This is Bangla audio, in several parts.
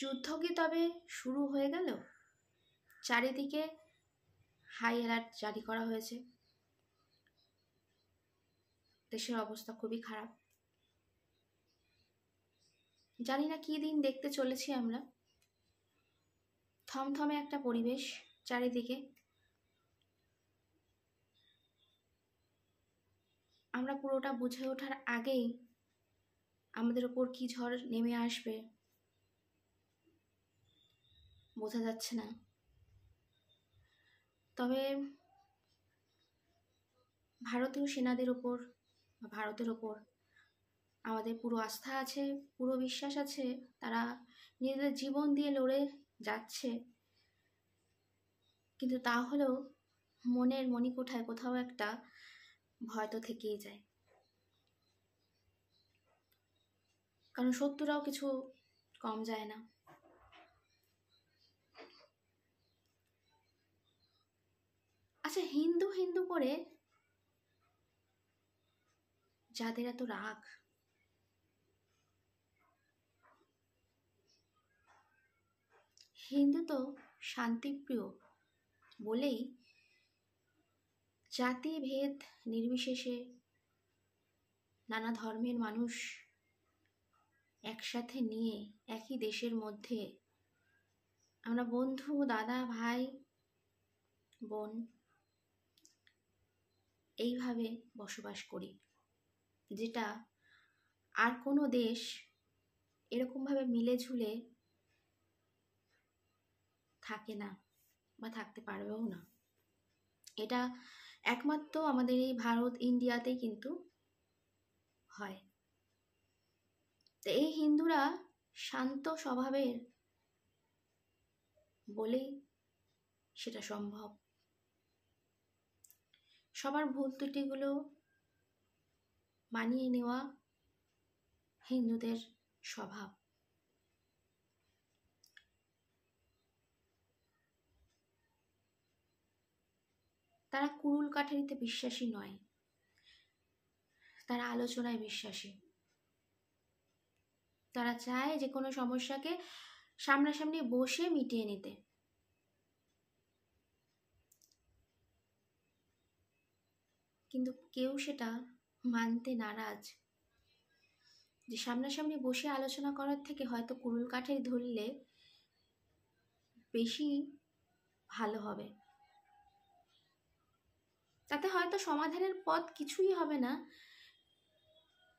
যুদ্ধ কি তবে শুরু হয়ে গেল? চারিদিকে হাই অ্যালার্ট জারি করা হয়েছে। দেশের অবস্থা খুবই খারাপ। জানি না কি দিন দেখতে চলেছি আমরা। থমথমে একটা পরিবেশ চারিদিকে। আমরা পুরোটা বুঝে ওঠার আগেই আমাদের ওপর কি ঝড় নেমে আসবে বোঝা যাচ্ছে না। তবে ভারতীয় সেনাদের ওপর বা ভারতের ওপর আমাদের পুরো আস্থা আছে, পুরো বিশ্বাস আছে। তারা নিজেদের জীবন দিয়ে লড়ে যাচ্ছে, কিন্তু তাহলেও মনের মণিকোঠায় কোথাও একটা ভয় তো থেকেই যায়। কারণ শত্রুরাও কিছু কম যায় না। আচ্ছা, হিন্দু হিন্দু করে যাদের এত রাগ, হিন্দু তো শান্তিপ্রিয় বলেই জাতি ভেদ নির্বিশেষে নানা ধর্মের মানুষ একসাথে নিয়ে একই দেশের মধ্যে আমরা বন্ধু, দাদা, ভাই, বোন এইভাবে বসবাস করি, যেটা আর কোনো দেশ এরকমভাবে মিলে ঝুলে থাকে না বা থাকতে পারবেও না। এটা একমাত্র আমাদের এই ভারত ইন্ডিয়াতেই কিন্তু হয়। তো এই হিন্দুরা শান্ত স্বভাবের বলেই সেটা সম্ভব। সবার ভুল ত্রুটিগুলো মানিয়ে নেওয়া হিন্দুদের স্বভাব। তারা কুড়ুল কাঠারিতে বিশ্বাসী নয়, তারা আলোচনায় বিশ্বাসী। তারা চায় যে কোনো সমস্যাকে সামনাসামনি বসে মিটিয়ে নিতে। কিন্তু কেউ সেটা মানতে নারাজ, যে সামনাসামনি বসে আলোচনা করার থেকে হয়তো কুড়ুল কাঠারি ধরলে বেশি ভালো হবে। তাতে হয়তো সমাধানের পথ কিছুই হবে না।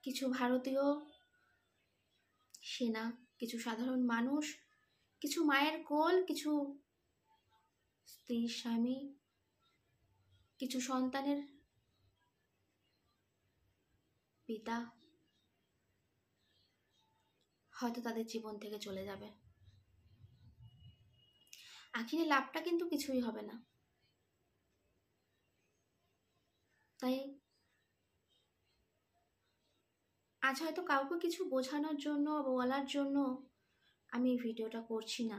কিছু ভারতীয় সেনা, কিছু সাধারণ মানুষ, কিছু মায়ের কোল, কিছু স্ত্রী স্বামী, কিছু সন্তানের পিতা হয়তো তাদের জীবন থেকে চলে যাবে। আখিরে লাভটা কিন্তু কিছুই হবে না। তাই আজ হয়তো কাউকে কিছু বোঝানোর জন্য, বলার জন্য আমি এই ভিডিওটা করছি না।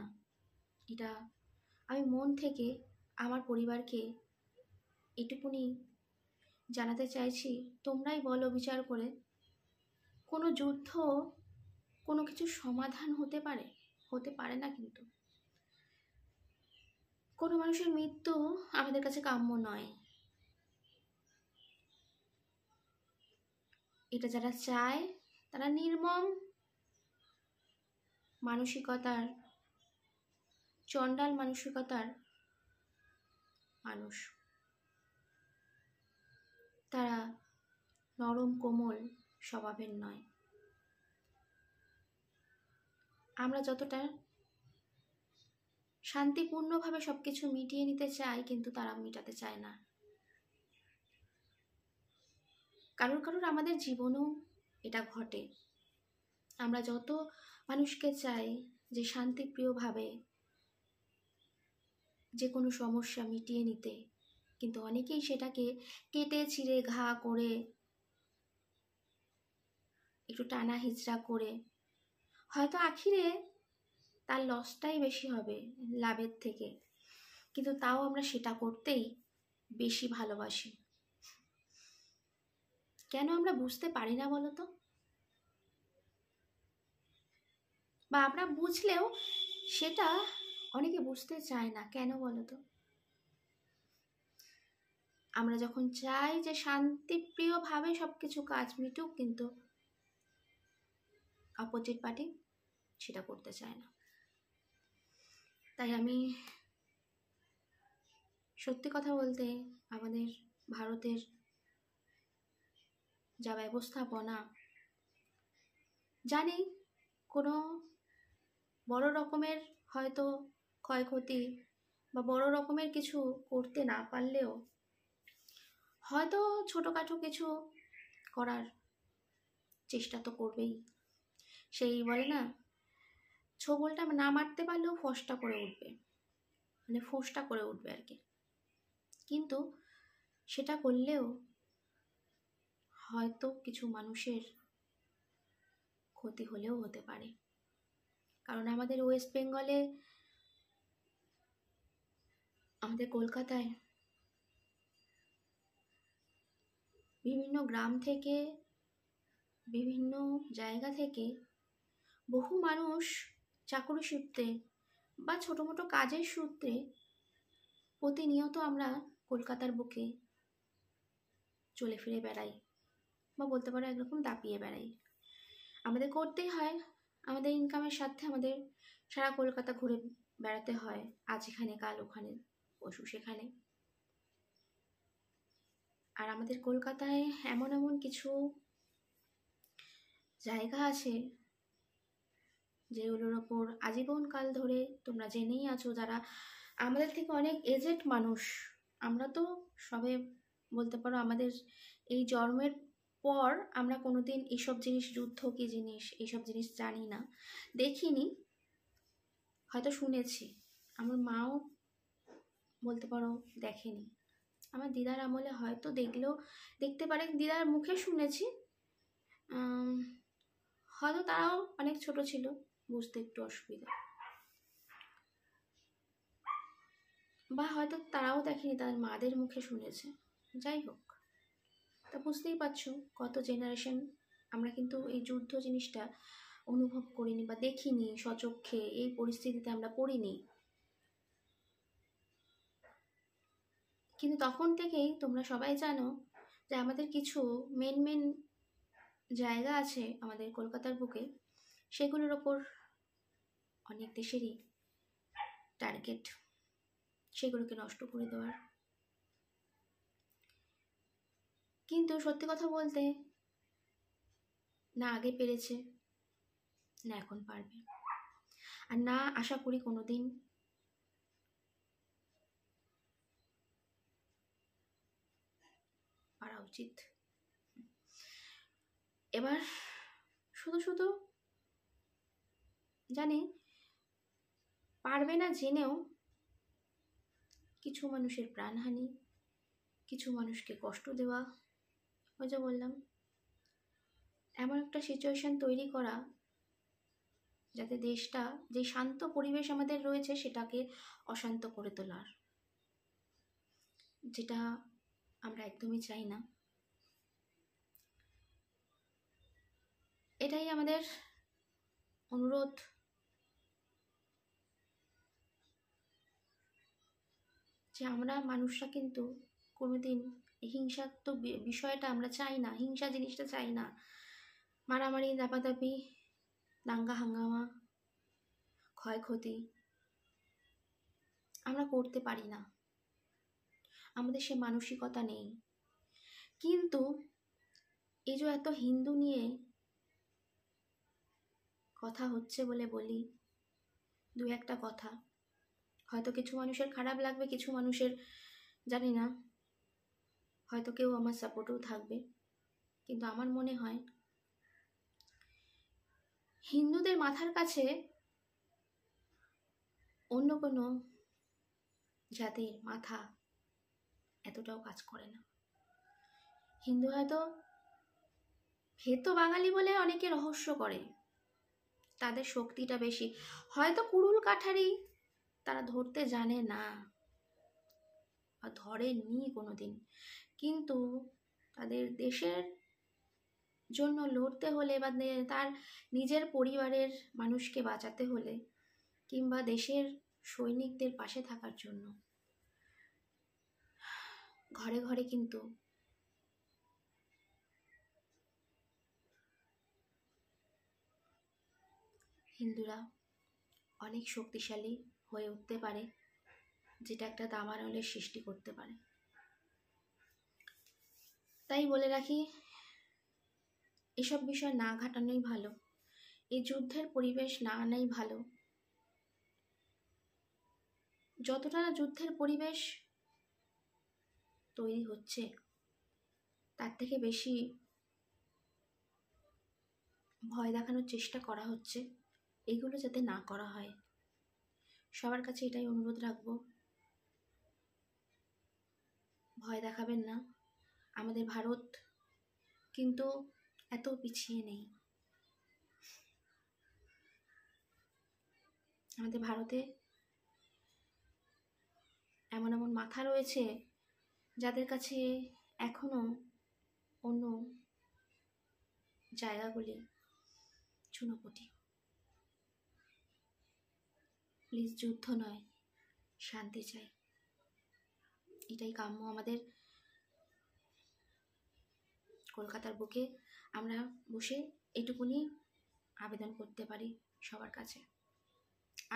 এটা আমি মন থেকে আমার পরিবারকে এটুকুনি জানাতে চাইছি, তোমরাই বলো বিচার করে, কোনো যুদ্ধ কোনো কিছু সমাধান হতে পারে? হতে পারে না। কিন্তু কোনো মানুষের মৃত্যু আমাদের কাছে কাম্য নয়। এটা যারা চায় তারা নির্মম মানসিকতার, চণ্ডাল মানসিকতার মানুষ। তারা নরম কোমল স্বভাবের নয়। আমরা যতটা শান্তিপূর্ণভাবে সবকিছু মিটিয়ে নিতে চাই, কিন্তু তারা মেটাতে চায় না। কারোর কারোর আমাদের জীবনেও এটা ঘটে। আমরা যত মানুষকে চাই যে শান্তিপ্রিয়ভাবে যে কোনো সমস্যা মিটিয়ে নিতে, কিন্তু অনেকেই সেটাকে কেটে ছিঁড়ে ঘা করে, একটু টানা হিচড়া করে, হয়তো আখিরে তার লসটাই বেশি হবে লাভের থেকে, কিন্তু তাও আমরা সেটা করতেই বেশি ভালোবাসি। কেন আমরা বুঝতে পারি না বলো তো? বা আমরা বুঝলেও সেটা অনেকে বুঝতে চায় না। কেন বলো তো? আমরা যখন চাই যে শান্তিপ্রিয়ভাবে সব কিছু কাজ মিটুক, কিন্তু অপোজিট পার্টি সেটা করতে চায় না। তাই আমি সত্যি কথা বলতে আমাদের ভারতের যা ব্যবস্থাপনা, জানি কোনো বড় রকমের হয়তো ক্ষয়ক্ষতি বা বড় রকমের কিছু করতে না পারলেও হয়তো ছোটোখাটো কিছু করার চেষ্টা তো করবেই। সেই বলে না, ছোবলটা না মারতে পারলেও ফোঁসটা করে উঠবে, মানে ফোঁসটা করে উঠবে আর কি। কিন্তু সেটা করলেও হয়তো কিছু মানুষের ক্ষতি হলেও হতে পারে। কারণ আমাদের ওয়েস্ট বেঙ্গলে, আমাদের কলকাতায় বিভিন্ন গ্রাম থেকে, বিভিন্ন জায়গা থেকে বহু মানুষ চাকরি সূত্রে বা ছোটো মোটো কাজের সূত্রে প্রতিনিয়ত আমরা কলকাতার বুকে চলে ফিরে বেড়াই, বা বলতে পারো একরকম দাপিয়ে বেড়াই। আমাদের করতেই হয়, আমাদের ইনকামের সাথে আমাদের সারা কলকাতা ঘুরে বেড়াতে হয়, আজ এখানে কাল ওখানে, পশু সেখানে। আর আমাদের কলকাতায় এমন এমন কিছু জায়গা আছে যেগুলোর ওপর আজীবনকাল ধরে তোমরা জেনেই আছো, যারা আমাদের থেকে অনেক এজেড মানুষ। আমরা তো সবে বলতে পারো আমাদের এই জন্মের পর আমরা কোনোদিন এইসব জিনিস, যুদ্ধ কি জিনিস এইসব জিনিস জানি না, দেখিনি, হয়তো শুনেছি। আমার মাও বলতে পারো দেখেনি। আমার দিদার আমলে হয়তো দেখলেও দেখতে পারে, দিদার মুখে শুনেছি। হয়তো তারাও অনেক ছোট ছিল, বুঝতে একটু অসুবিধা, বা হয়তো তারাও দেখেনি, তাদের মাদের মুখে শুনেছে। যাই হোক, তা বুঝতেই পারছো কত জেনারেশন আমরা কিন্তু এই যুদ্ধ জিনিসটা অনুভব করিনি বা দেখিনি স্বচক্ষে, এই পরিস্থিতিতে আমরা পড়িনি। কিন্তু তখন থেকেই তোমরা সবাই জানো যে আমাদের কিছু মেন মেন জায়গা আছে আমাদের কলকাতার বুকে, সেগুলোর ওপর অনেক দেশেরই টার্গেট সেগুলোকে নষ্ট করে দেওয়ার। কিন্তু সত্যি কথা বলতে, না আগে পেরেছে, না এখন পারবে, আর না আশা করি কোনোদিন পারা উচিত। এবার শুধু শুধু জানি পারবে না জেনেও কিছু মানুষের প্রাণহানি, কিছু মানুষকে কষ্ট দেওয়া, ওই যে বললাম, এমন একটা সিচুয়েশন তৈরি করা যাতে দেশটা, যে শান্ত পরিবেশ আমাদের রয়েছে সেটাকে অশান্ত করে তোলার, যেটা আমরা একদমই চাই না। এটাই আমাদের অনুরোধ, যে আমরা মানুষরা কিন্তু কোনোদিন হিংসাত্মক বিষয়টা আমরা চাই না, হিংসা জিনিসটা চাই না। মারামারি, দাপাদাপি, দাঙ্গা হাঙ্গামা, ক্ষয়ক্ষতি আমরা করতে পারি না, আমাদের সে মানসিকতা নেই। কিন্তু এই যে এত হিন্দু নিয়ে কথা হচ্ছে বলে বলি দু একটা কথা, হয়তো কিছু মানুষের খারাপ লাগবে, কিছু মানুষের জানি না, হয়তো কেউ আমার সাপোর্টেও থাকবে। কিন্তু আমার মনে হয় হিন্দুদের মাথার কাছে অন্য কোনো জাতির মাথা এতটাও কাজ করে না। হিন্দু হয়তো ভেতো বাঙালি বলে অনেকে রহস্য করে, তাদের শক্তিটা বেশি, হয়তো কুড়ুল কাঠারি তারা ধরতে জানে না বা ধরেনি কোনোদিন, কিন্তু তাদের দেশের জন্য লড়তে হলে বা তার নিজের পরিবারের মানুষকে বাঁচাতে হলে কিংবা দেশের সৈনিকদের পাশে থাকার জন্য ঘরে ঘরে কিন্তু হিন্দুরা অনেক শক্তিশালী হয়ে উঠতে পারে, যেটা একটা দাবানলের সৃষ্টি করতে পারে। তাই বলে রাখি, এসব বিষয় না ঘাটানোই ভালো, এই যুদ্ধের পরিবেশ না আনাই ভালো। যতটা না যুদ্ধের পরিবেশ তৈরি হচ্ছে, তার থেকে বেশি ভয় দেখানোর চেষ্টা করা হচ্ছে, এগুলো যাতে না করা হয়। সবার কাছে এটাই অনুরোধ রাখবো, ভয় দেখাবেন না। আমাদের ভারত কিন্তু এত পিছিয়ে নেই। আমাদের ভারতে এমন এমন মাথা রয়েছে যাদের কাছে এখনো অন্য জায়গাগুলি চুনোপুটি। প্লিজ, যুদ্ধ নয়, শান্তি চাই, এটাই কাম্য আমাদের। কলকাতার বুকে আমরা বসে এটুকুনি আবেদন করতে পারি সবার কাছে,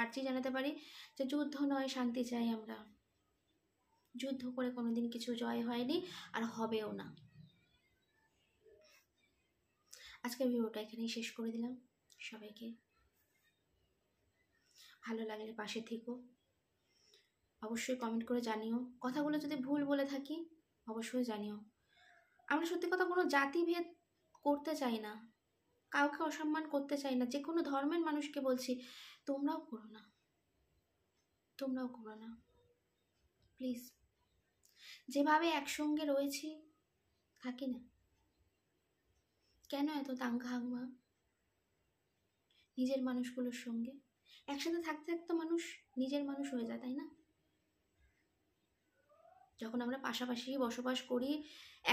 আর্জি জানাতে পারি যে যুদ্ধ নয়, শান্তি চাই আমরা। যুদ্ধ করে কোনোদিন কিছু জয় হয়নি, আর হবেও না। আজকের ভিডিওটা এখানেই শেষ করে দিলাম। সবাইকে ভালো লাগলে পাশে থেকো, অবশ্যই কমেন্ট করে জানিও। কথাগুলো যদি ভুল বলে থাকি অবশ্যই জানিও। আমরা সত্যি কথা কোনো জাতিভেদ করতে চাই না, কাউকে অসম্মান করতে চাই না। যে কোনো ধর্মের মানুষকে বলছি, তোমরাও করো না, তোমরাও করো না প্লিজ। যেভাবে একসঙ্গে রয়েছি, থাকি না, কেন এত দাঙ্গা হাঙ্গা নিজের মানুষগুলোর সঙ্গে? একসাথে থাকতে থাকতে মানুষ নিজের মানুষ হয়ে যায়, তাই না? যখন আমরা পাশাপাশি বসবাস করি,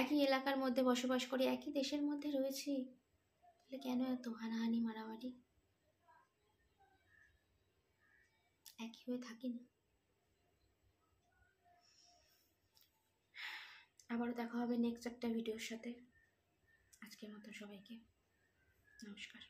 একই এলাকার মধ্যে বসবাস করি, একই দেশের মধ্যে রয়েছি, তাহলে কেন এত হানাহানি মারামারি? একই হয়ে থাকি না? আবারও দেখা হবে নেক্সট একটা ভিডিওর সাথে। আজকের মতো সবাইকে নমস্কার।